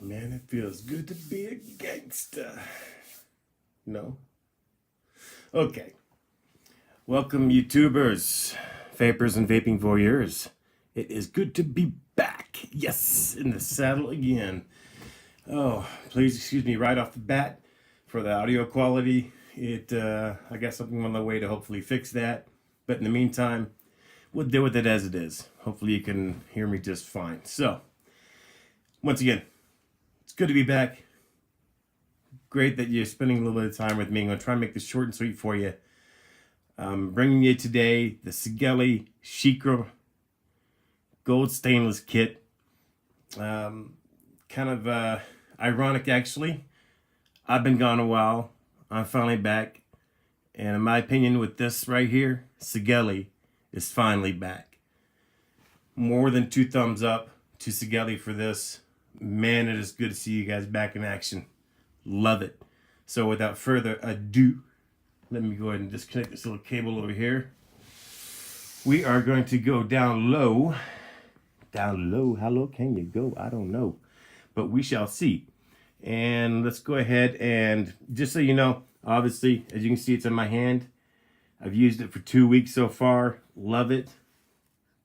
Man, it feels good to be a gangster. No? Okay. Welcome, YouTubers, vapors, and vaping voyeurs. It is good to be back. Yes, in the saddle again. Oh, please excuse me right off the bat for the audio quality. I got something on the way to hopefully fix that. But in the meantime, we'll deal with it as it is. Hopefully you can hear me just fine. So, once again, it's good to be back. Great that you're spending a little bit of time with me. I'm going to try and make this short and sweet for you. I'm bringing you today the Sigelei Shikra gold stainless kit. Kind of ironic, actually. I've been gone a while. I'm finally back. And in my opinion, with this right here, Sigelei is finally back. More than 2 thumbs up to Sigelei for this. Man, it is good to see you guys back in action. Love it. So without further ado, let me go ahead and disconnect this little cable over here. We are going to go down low. Down low. How low can you go? I don't know. But we shall see. And let's go ahead and, just so you know, obviously, as you can see, it's in my hand. I've used it for 2 weeks so far. Love it.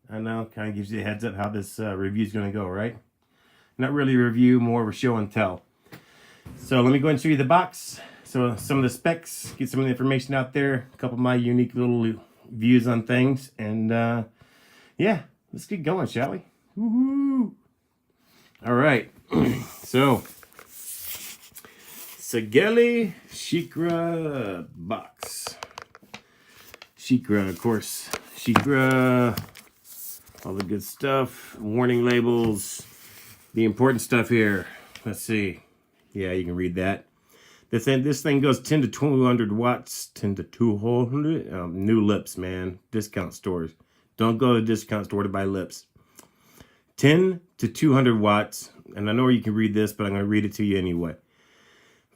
I know, kind of gives you a heads up how this review is going to go, right? Not really a review, more of a show and tell. So let me go ahead and show you the box. So some of the specs, get some of the information out there, a couple of my unique little views on things. And yeah, let's get going, shall we? Woohoo! All right. So, Sigelei Shikra box. Shikra, of course. Shikra, all the good stuff. Warning labels. The important stuff here. Let's see. Yeah, you can read that. This thing goes 10 to 200 watts. 10 to 200. New lips, man. Discount stores. Don't go to a discount store to buy lips. 10 to 200 watts. And I know you can read this, but I'm going to read it to you anyway.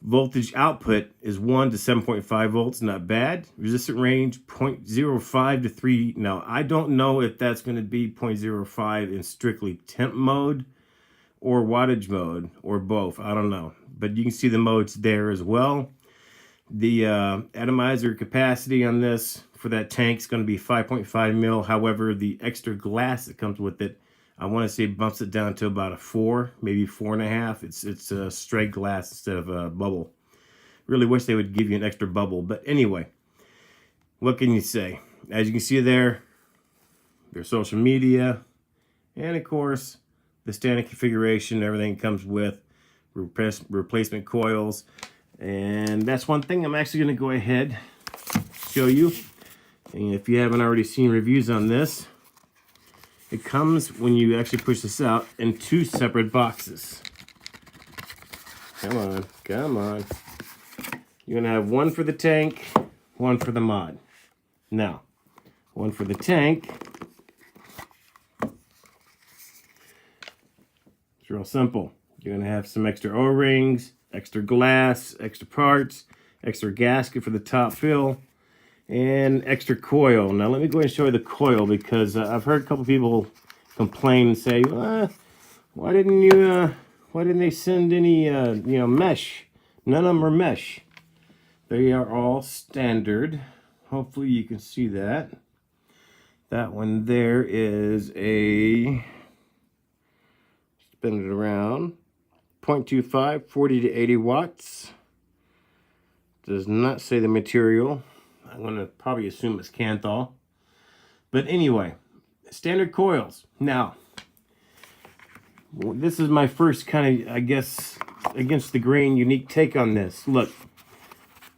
Voltage output is 1 to 7.5 volts. Not bad. Resistant range 0.05 to 3. Now, I don't know if that's going to be 0.05 in strictly temp mode or wattage mode, or both. I don't know. But you can see the modes there as well. The atomizer capacity on this for that tank is going to be 5.5 mil. However, the extra glass that comes with it, I want to say bumps it down to about a 4, maybe 4.5. It's a straight glass instead of a bubble. Really wish they would give you an extra bubble. But anyway, what can you say? As you can see there, their social media, and of course, the standard configuration, everything comes with replacement coils. And that's one thing I'm actually going to go ahead show you. And if you haven't already seen reviews on this, it comes, when you actually push this out, in 2 separate boxes. Come on, come on. You're going to have one for the tank, one for the mod. Now, one for the tank. It's real simple. You're going to have some extra O-rings, extra glass, extra parts, extra gasket for the top fill, and extra coil. Now let me go ahead and show you the coil, because I've heard a couple people complain and say, why didn't they send any mesh? None of them are mesh. They are all standard. Hopefully you can see that. That one there is a, spin it around, 0.25, 40 to 80 watts. Does not say the material. I'm going to probably assume it's Kanthal. But anyway, standard coils. Now, this is my first kind of, I guess, against the grain unique take on this. Look,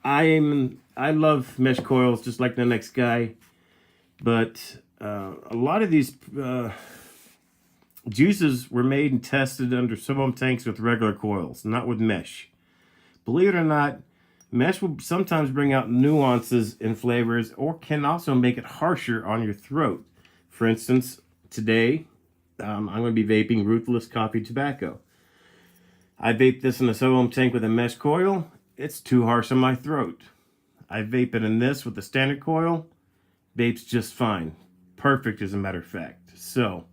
I love mesh coils just like the next guy. But a lot of these juices were made and tested under some of them tanks with regular coils, not with mesh. Believe it or not, mesh will sometimes bring out nuances in flavors, or can also make it harsher on your throat. For instance, today I'm going to be vaping Ruthless Coffee Tobacco. I vape this in a solo tank with a mesh coil. It's too harsh on my throat. I vape it in this with the standard coil. Vapes just fine. Perfect, as a matter of fact. So,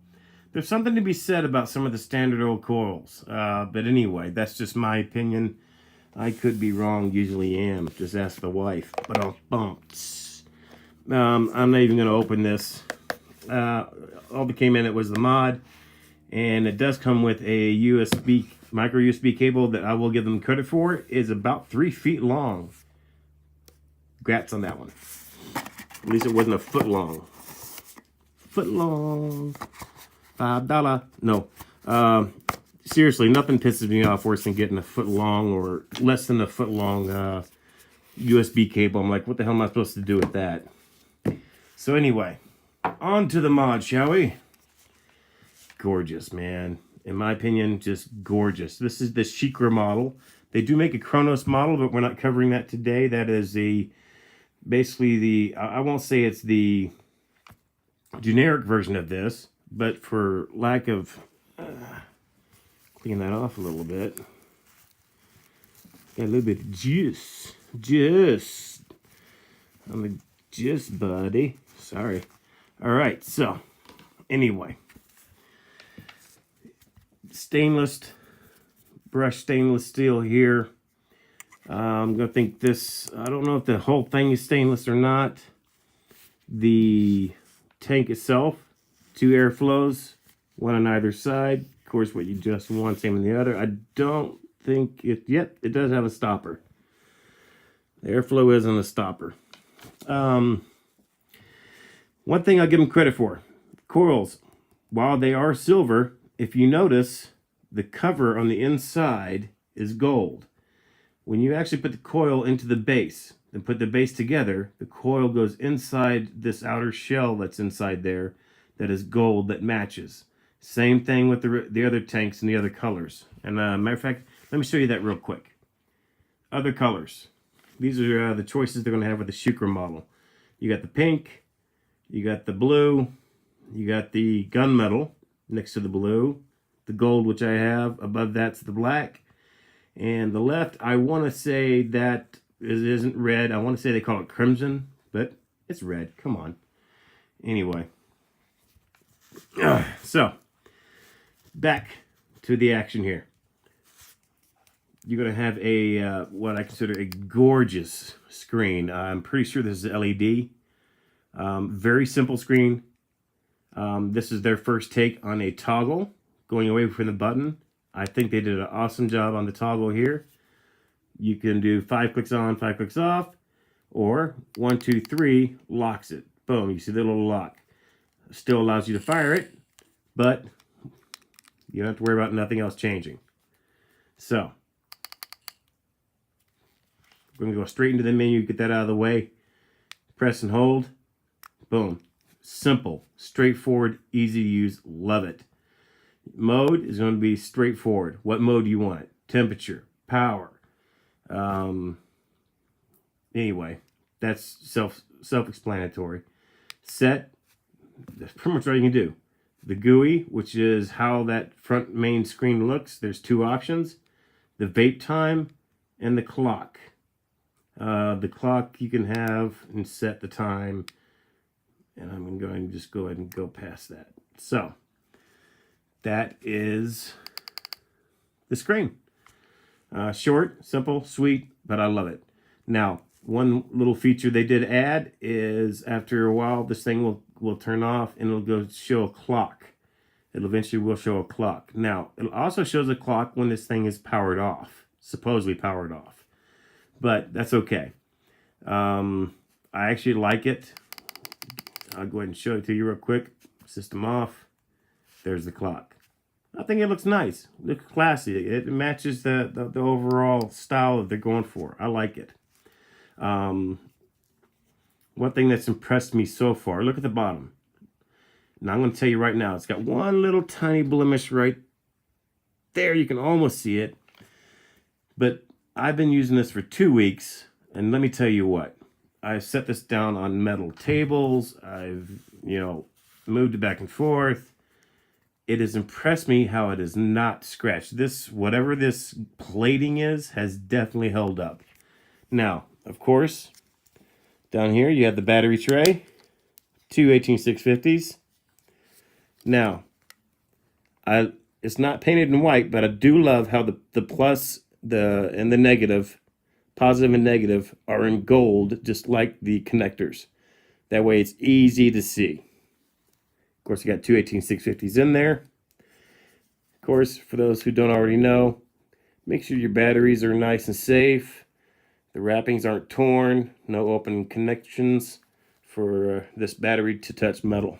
there's something to be said about some of the standard old coils. But anyway, that's just my opinion. I could be wrong, usually am. Just ask the wife. But I'll bump. I'm not even going to open this. All that came in it was the mod. And it does come with a USB, micro USB cable that I will give them credit for. Is about 3 feet long. Congrats on that one. At least it wasn't a foot long. Foot long. $5. No. Seriously, nothing pisses me off worse than getting a foot long or less than a foot long USB cable. I'm like, what the hell am I supposed to do with that? So anyway, on to the mod, shall we? Gorgeous, man. In my opinion, just gorgeous. This is the Shikra model. They do make a Kronos model, but we're not covering that today. That is basically the, I won't say it's the generic version of this, but for lack of, clean that off a little bit. Got a little bit of juice. I'm a juice buddy. Sorry. All right, so anyway. Brushed stainless steel here. I'm going to think this, I don't know if the whole thing is stainless or not. The tank itself, 2 airflows, one on either side. Of course, what you just want, same on the other. I don't think it, yep, it does have a stopper. The airflow is on the stopper. One thing I'll give them credit for, coils, while they are silver, if you notice, the cover on the inside is gold. When you actually put the coil into the base and put the base together, the coil goes inside this outer shell that's inside there that is gold that matches. Same thing with the other tanks and the other colors. And matter of fact, let me show you that real quick. Other colors. These are the choices they're going to have with the Shikra model. You got the pink, you got the blue, you got the gunmetal next to the blue, the gold, which I have, above that's the black, and the left, I want to say that it isn't red. I want to say they call it crimson, but it's red. Come on. Anyway. So, back to the action here. You're going to have a, what I consider a gorgeous screen. I'm pretty sure this is LED. Very simple screen. This is their first take on a toggle going away from the button. I think they did an awesome job on the toggle here. You can do 5 clicks on, 5 clicks off, or 1, 2, 3 locks it. Boom, you see the little lock. Still allows you to fire it, but you don't have to worry about nothing else changing. So, we're going to go straight into the menu, get that out of the way. Press and hold. Boom. Simple, straightforward, easy to use. Love it. Mode is going to be straightforward. What mode do you want? Temperature, power. Anyway, that's self-explanatory. Set, that's pretty much all you can do. The GUI, which is how that front main screen looks, there's 2 options. The vape time and the clock. The clock you can have and set the time. And I'm going to just go ahead and go past that. So, that is the screen. Short, simple, sweet, but I love it. Now, one little feature they did add is after a while, this thing will turn off and it'll go show a clock. It eventually will show a clock. Now, it also shows a clock when this thing is powered off, supposedly powered off. But that's okay. I actually like it. I'll go ahead and show it to you real quick. System off. There's the clock. I think it looks nice. It looks classy. It matches the overall style that they're going for. I like it. One thing that's impressed me so far, look at the bottom. Now I'm going to tell you right now, it's got one little tiny blemish right there. You can almost see it. But I've been using this for 2 weeks, and let me tell you what. I've set this down on metal tables. I've, moved it back and forth. it has impressed me how it is not scratched. This, whatever this plating is, has definitely held up. Now, of course, down here you have the battery tray, two 18650s. Now, it's not painted in white, but I do love how the plus and the negative, positive and negative, are in gold, just like the connectors. That way it's easy to see. Of course, you got two 18650s in there. Of course, for those who don't already know, make sure your batteries are nice and safe. The wrappings aren't torn. No open connections for this battery to touch metal.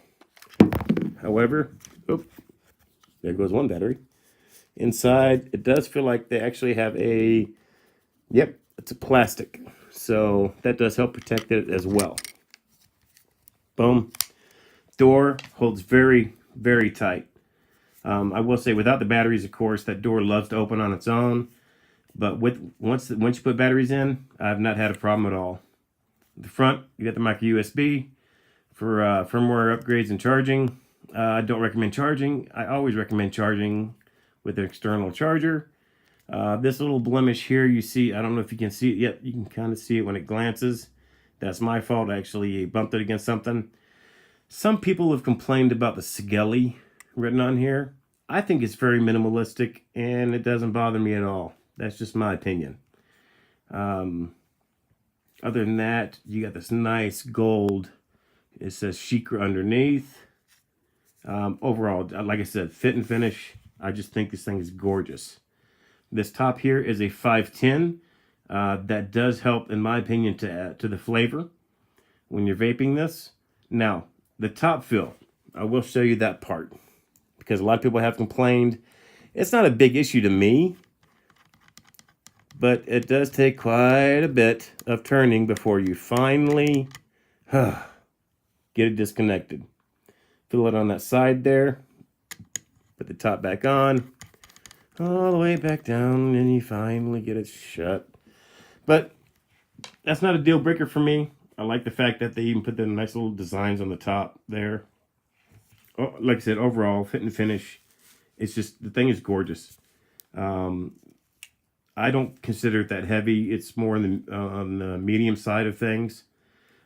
However, there goes one battery. Inside, it does feel like they actually have yep, it's a plastic. So that does help protect it as well. Boom. Door holds very, very tight. I will say, without the batteries, of course, that door loves to open on its own. But once you put batteries in, I've not had a problem at all. The front, you got the micro USB for firmware upgrades and charging. I don't recommend charging. I always recommend charging with an external charger. This little blemish here, you see, I don't know if you can see it yet. You can kind of see it when it glances. That's my fault. I actually bumped it against something. Some people have complained about the Sigelei written on here. I think it's very minimalistic, and it doesn't bother me at all. That's just my opinion. Other than that, you got this nice gold. It says Shikra underneath. Overall, like I said, fit and finish, I just think this thing is gorgeous. This top here is a 510. That does help, in my opinion, to add to the flavor when you're vaping this. Now, the top fill, I will show you that part, because a lot of people have complained. It's not a big issue to me, but it does take quite a bit of turning before you finally get it disconnected. Fill it on that side there, put the top back on, all the way back down, and you finally get it shut. But that's not a deal breaker for me. I like the fact that they even put the nice little designs on the top there. Oh, like I said, overall, fit and finish, it's just, the thing is gorgeous. I don't consider it that heavy. It's more on the medium side of things.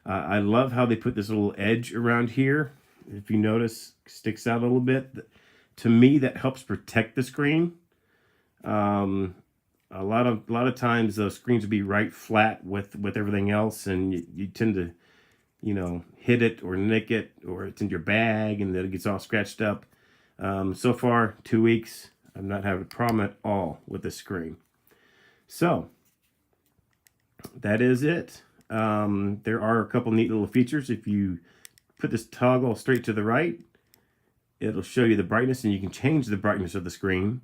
I love how they put this little edge around here. If you notice, sticks out a little bit. To me, that helps protect the screen. A lot of times those screens will be right flat with everything else, and you tend to, hit it or nick it, or it's in your bag and then it gets all scratched up. So far, 2 weeks, I've not had a problem at all with the screen. So that is it. There are a couple neat little features. If you put this toggle straight to the right, it'll show you the brightness, and you can change the brightness of the screen.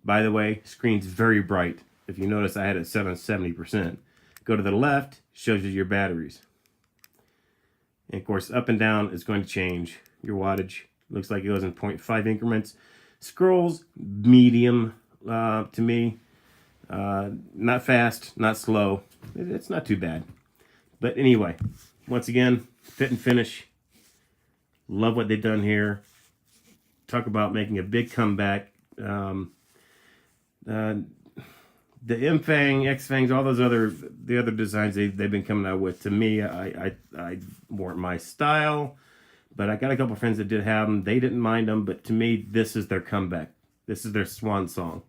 By the way, screen's very bright. If you notice, I had it set on 70%. Go to the left, shows you your batteries. And of course, up and down is going to change your wattage. Looks like it goes in 0.5 increments. Scrolls, medium to me. Not fast, not slow. It's not too bad. But anyway, once again, fit and finish. Love what they've done here. Talk about making a big comeback. The M-Fang, X-Fangs, all those the other designs they've been coming out with, to me, I weren't my style. But I got a couple friends that did have them. They didn't mind them, but to me, this is their comeback. This is their swan song.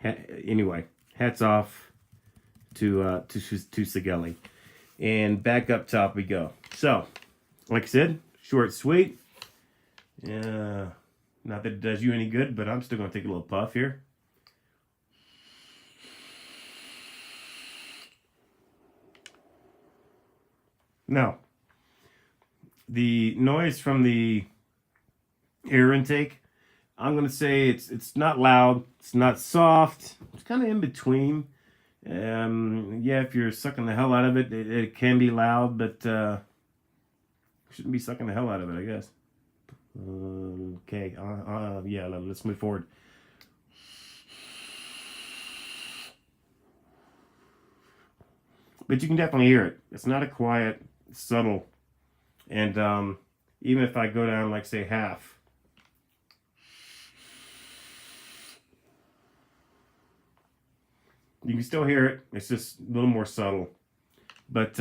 Anyway, hats off to Sigelei. And back up top we go. So, like I said, short, sweet. Not that it does you any good, but I'm still going to take a little puff here. Now, the noise from the air intake, I'm going to say it's not loud, it's not soft, it's kind of in between. Yeah, if you're sucking the hell out of it, it can be loud, but shouldn't be sucking the hell out of it, I guess. Okay, yeah, let's move forward. But you can definitely hear it. It's not a quiet, subtle, and even if I go down, like, say, half. You can still hear it. It's just a little more subtle. But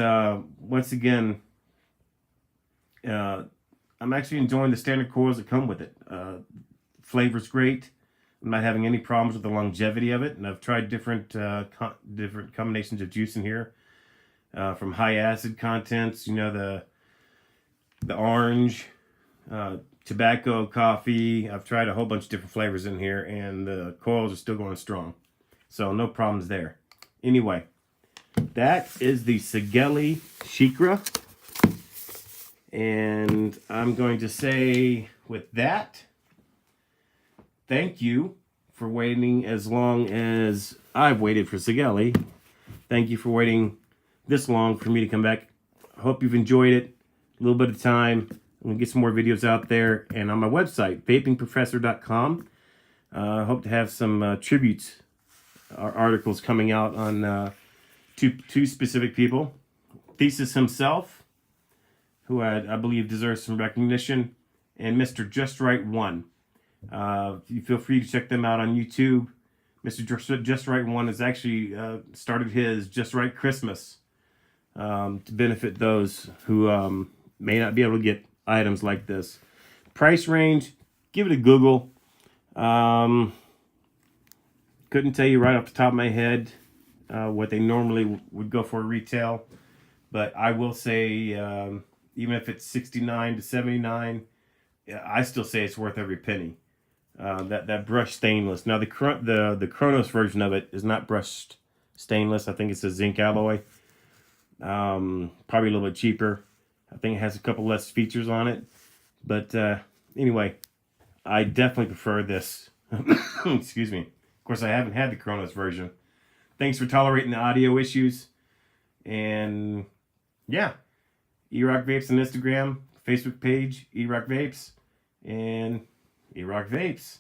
once again, I'm actually enjoying the standard coils that come with it. Flavor's great. I'm not having any problems with the longevity of it. And I've tried different combinations of juice in here. From high acid contents, you know, the orange, tobacco, coffee. I've tried a whole bunch of different flavors in here, and the coils are still going strong. So no problems there. Anyway, that is the Sigelei Shikra. And I'm going to say with that, thank you for waiting as long as I've waited for Sigelei. Thank you for waiting this long for me to come back. I hope you've enjoyed it. A little bit of time. I'm going to get some more videos out there. And on my website, vapingprofessor.com, I hope to have some tributes articles coming out on two specific people. Thesis himself, who I believe deserves some recognition, and Mr. Just Right 1. You feel free to check them out on YouTube. Mr. Just Right 1 has actually started his Just Right Christmas to benefit those who may not be able to get items like this. Price range, give it a Google. Couldn't tell you right off the top of my head what they normally would go for retail, but I will say even if it's $69 to $79, I still say it's worth every penny. That brushed stainless. Now the Kronos version of it is not brushed stainless. I think it's a zinc alloy. Probably a little bit cheaper. I think it has a couple less features on it. But anyway, I definitely prefer this. Excuse me. Of course, I haven't had the Kronos version. Thanks for tolerating the audio issues. And yeah, Erock Vapes on Instagram, Facebook page, Erock Vapes, and Erock Vapes.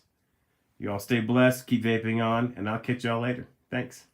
You all stay blessed, keep vaping on, and I'll catch y'all later. Thanks.